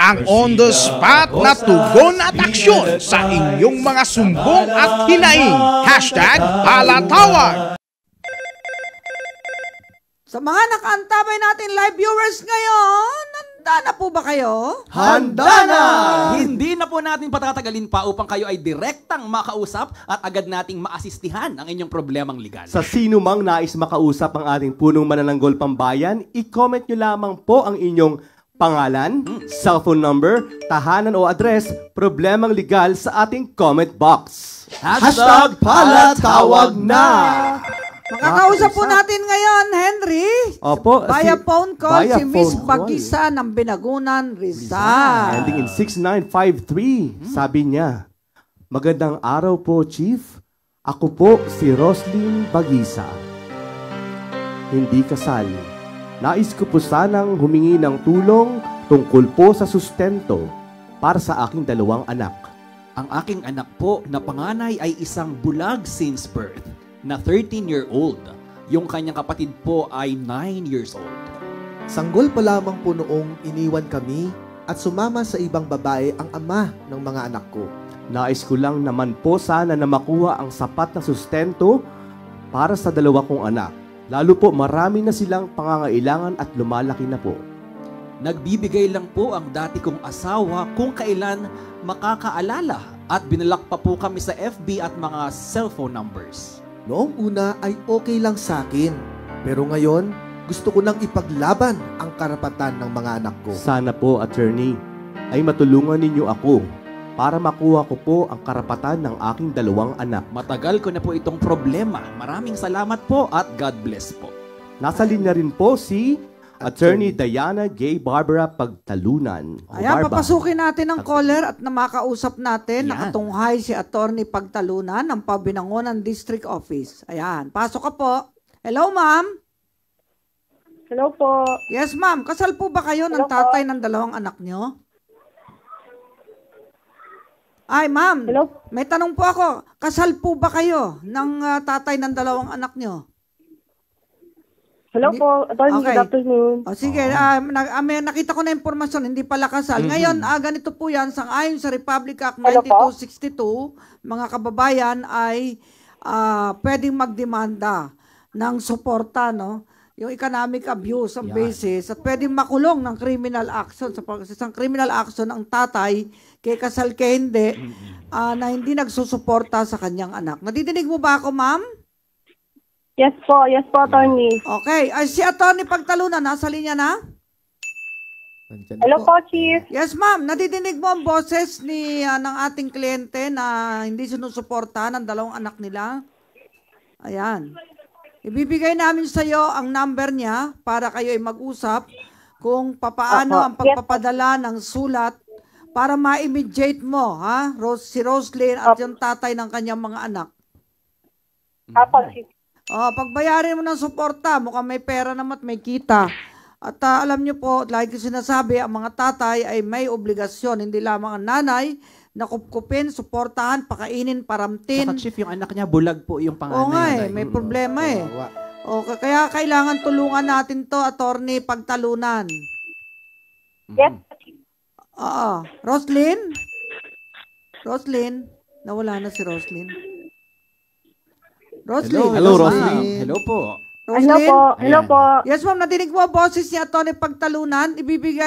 Ang on-the-spot na tugon at aksyon sa inyong mga sumbong at hinaing. #palatawag. Sa mga nakaantabay natin live viewers ngayon, handa na po ba kayo? Handa na! Hindi na po natin patatagalin pa upang kayo ay direktang makausap at agad nating maasistihan ang inyong problemang legal. Sa sino mang nais makausap ang ating punong manananggol pambayan, i-comment nyo lamang po ang inyong pangalan, cellphone number, tahanan o address, problemang legal sa ating comment box. #palatawag na! Makakausap po natin ngayon, Henry. Opo. Via phone call, via si Miss phone call. Bagisa ng Binagunan, Rizal. Ending in 6953. Sabi niya, "Magandang araw po, Chief. Ako po si Roslyn Bagisa. Hindi kasal. Nais ko po sanang humingi ng tulong tungkol po sa sustento para sa aking 2 anak. Ang aking anak po na panganay ay isang bulag since birth na 13-year-old. Yung kanyang kapatid po ay 9 years old. Sanggol pa lamang po noong iniwan kami at sumama sa ibang babae ang ama ng mga anak ko. Nais ko lang naman po sana na makuha ang sapat na sustento para sa 2 kong anak. Lalo po marami na silang pangangailangan at lumalaki na po. Nagbibigay lang po ang dati kong asawa kung kailan makakaalala at binalak pa po kami sa FB at mga cellphone numbers. Noong una ay okay lang sa akin, pero ngayon gusto ko nang ipaglaban ang karapatan ng mga anak ko. Sana po, attorney, ay matulungan ninyo ako para makuha ko po ang karapatan ng aking 2 anak. Matagal ko na po itong problema. Maraming salamat po at God bless po. Nasa linya rin po si Attorney Diana Gay Barbara Pagtalunan. Ayan, Barba. papasukin natin ang caller at namakausap natin. Yan. Nakatunghay si Attorney Pagtalunan ng Pabinangonan District Office. Ayan, pasok ka po. Hello, ma'am. Hello po. Yes, ma'am. Kasal po ba kayo ng Hello po. tatay ng 2 anak nyo? Ay, ma'am. Hello? May tanong po ako. Kasal po ba kayo ng tatay ng 2 anak nyo? Hello po. Attorney, Okay. good afternoon. O sige, may nakita ko na impormasyon, hindi pala kasal. Ngayon, ganito po yan, sang-ayon sa Republic Act Hello po? 9262, mga kababayan ay pwedeng magdemanda ng suporta, no? Yung economic abuse ang basis at pwedeng makulong ng criminal action sa isang criminal action ang tatay kay kasal kay hindi na hindi nagsusuporta sa kanyang anak. Nadidinig mo ba ako, ma'am? Yes po, attorney. Okay. Ay, si Attorney Pagtalunan, nasa linya na? Nandyan Hello po, Chief. Yes, ma'am. Nadidinig mo ang boses ng ating kliyente na hindi sinusuporta ng 2 anak nila? Ayan. Ibibigay namin sa iyo ang number niya para kayo ay mag-usap kung papaano ang pagpapadala ng sulat para ma-immediate mo, ha? Si Roslyn at yung tatay ng kanyang mga anak. Apo, Chief. Pagbayarin mo ng suporta, mukhang may pera naman at may kita. At alam niyo po, like ko sinasabi, ang mga tatay ay may obligasyon, hindi lamang ang nanay, na kupkupin, suportahan, pakainin, paramtin. Saka Chief, yung anak niya, bulag po yung panganay. Oo nga may problema eh. Kaya kailangan tulungan natin to, Attorney Pagtalunan. Yes, Chief. Oo. Roslyn? Roslyn? Nawala na si Roslyn. Roslyn? Hello, Roslyn. Hello po. Hello po. Hello po. Yes, ma'am. Nadinig mo ang boses niya, Atty. Pagtalunan.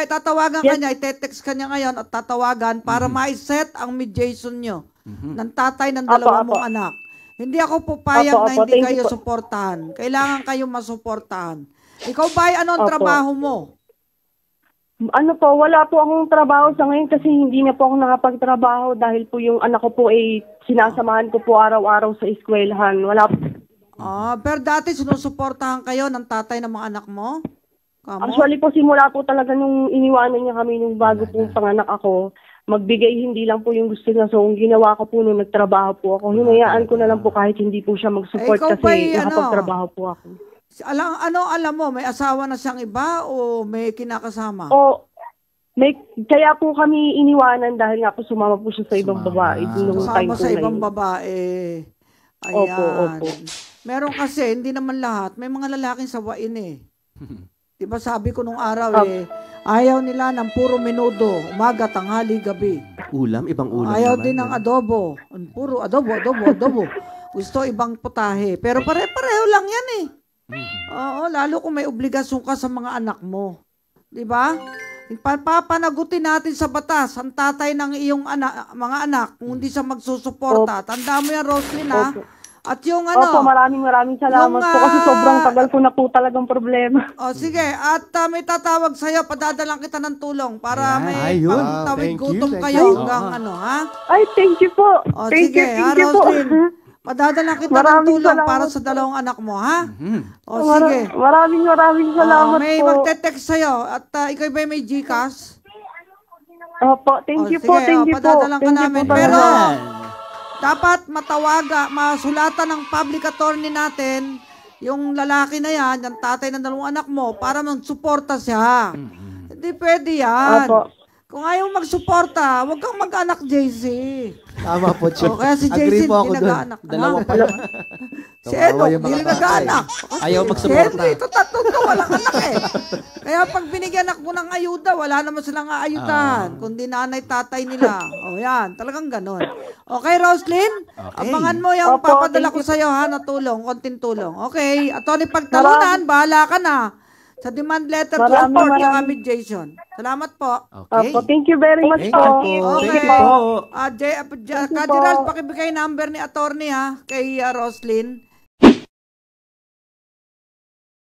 Tatawagan ka niya, ite-text ka niya ngayon at tatawagan para ma-set ang mediation nyo ng tatay ng 2 mong anak. Hindi ako pupayag na hindi Thank kayo you po. suportahan. Kailangan kayo masuportahan. Ikaw ba, anong trabaho mo? Ano po, wala po akong trabaho sa ngayon kasi hindi na po ako nakapagtrabaho dahil po yung anak ko po ay sinasamahan ko po araw-araw sa eskwelahan. Wala po. Pero dati sinusuportahan kayo ng tatay ng mga anak mo? Kamo? Actually po, simula po talaga nung iniwanan niya kami nung bago po panganak ako, magbigay hindi lang po yung gusto niya. So, ang ginawa ko po nung nagtrabaho po ako, hinayaan ko na lang po kahit hindi po siya mag-support ikaw kasi ba'y nakapagtrabaho po ako. Alam mo, may asawa na siyang iba o may kinakasama? Kaya po kami iniwanan dahil nga po sumama po siya sa ibang babae. Nung time Kasama po sa na ibang yun. babae. Ayan. Opo. Meron kasi, hindi naman lahat. May mga lalaking sawain eh. Diba sabi ko nung araw ayaw nila ng puro menudo, umaga, tanghali, gabi. Ulam, ibang ulam Ayaw naman. din ng adobo. Puro adobo. Gusto ibang putahe. Pero pare-pareho lang yan eh. Oo, lalo kung may obligasyon ka sa mga anak mo. Diba? Papanagutin natin sa batas ang tatay ng iyong mga anak kung hindi siya magsusuporta. Tanda mo yan, Roslyn, ha? At yung Opo, maraming salamat po kasi sobrang tagal ko na po talagang problema. sige, at may tatawag sa'yo, padadalang kita ng tulong para may Ayun. pangtawid Thank gutom you. kayo hanggang ha? Ay, thank you po. Sige, Thank you po. Roslyn. Padadalang kita ng Maraming tulong salamat para sa dalawang anak mo, ha? Sige. Maraming salamat May po. magte-text sa'yo at ikaw ba may GCash? Opo, thank you po, Sige, thank you po. padadalang ka Thank you namin. po Pero, talaga. dapat masulatan ng public attorney natin yung lalaki na yan, yung tatay ng dalawang anak mo, para magsuporta siya. Hindi pwede yan. Opo. Kung ayaw magsuporta, huwag kang mag-anak, JC. Tama po, Chief. Kaya si Agree JC, po ako hindi doon. nag-aanak. Dalawa pa. Si Kawawa Enoch, yung hindi mga nag-aanak. Ayaw Si magsuporta. Henry, ito tatlong to, walang anak eh. Kaya pag binigyan ako ng ayuda, wala naman silang aayudahan. Kundi nanay, tatay nila. O yan, talagang ganon. Okay, Roslyn? Abangan mo yung Opo, papadala thank ko sa'yo ha, na tulong, konting tulong. Okay, Atty. Pagtalunan, bahala ka na. Sa demand letter to support yung aming Jason. Salamat po. Okay. Opo, thank you very much Thank po. you po. Okay. Thank you po. Kajiral, pakibigay number ni attorney ha, kay Roslyn.